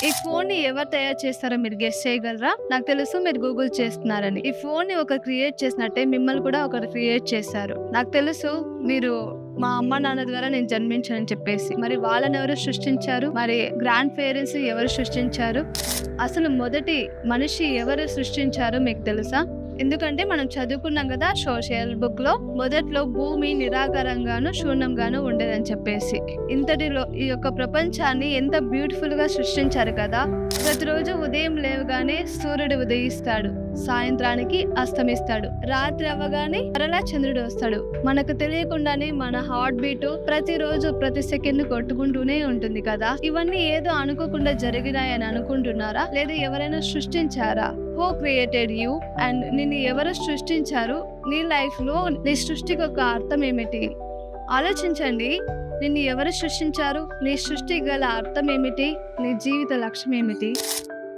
ఈ ఫోన్‌ని ఎవరు తయారు చేస్తారో మీరు గెస్ చేయగలరా? నాకు తెలుసు మీరు గూగుల్ చేస్తున్నారని. ఈ ఫోన్‌ని ఒకరు క్రియేట్ చేసినట్టే మిమ్మల్ని కూడా ఒకరు క్రియేట్ చేశారు. నాకు తెలుసు మీరు మా అమ్మ, నాన్న ద్వారా నేను జన్మించానని చెప్పేసి. మరి వాళ్ళనెవరు సృష్టించారు? మరి గ్రాండ్ పేరెంట్స్ ఎవరు సృష్టించారు? అసలు మొదటి మనిషి ఎవరు సృష్టించారో మీకు తెలుసా? ఎందుకంటే మనం చదువుకున్నాం కదా సోషల్ బుక్‌లో మొదట్లో భూమి నిరాకారంగాను, శూన్యంగాను ఉండేదని చెప్పేసి. ఇంతటిలో ఈ యొక్క ప్రపంచాన్ని ఎంత బ్యూటిఫుల్‌గా సృష్టించారు కదా! ప్రతిరోజు ఉదయం లేవగానే సూర్యుడు ఉదయిస్తాడు. సాయంత్రానికి అస్తమిస్తాడు. రాత్రి అవ్వగానే మరలా చంద్రుడు వస్తాడు. మనకు తెలియకుండానే మన హార్ట్ బీట్ ప్రతిరోజు ప్రతి సెకండ్ కొట్టుకుంటూనే ఉంటుంది కదా! ఇవన్నీ ఏదో అనుకోకుండా జరిగినాయని అనుకుంటున్నారా? లేదా ఎవరైనా సృష్టించారా? Who created you? అండ్ నిన్ను ఎవరు సృష్టించారు? నీ లైఫ్‌లో నీ సృష్టికి ఒక అర్థం ఏమిటి? ఆలోచించండి. నిన్ను ఎవరు సృష్టించారు? నీ సృష్టికి గల అర్థం ఏమిటి? నీ జీవిత లక్ష్యం ఏమిటి?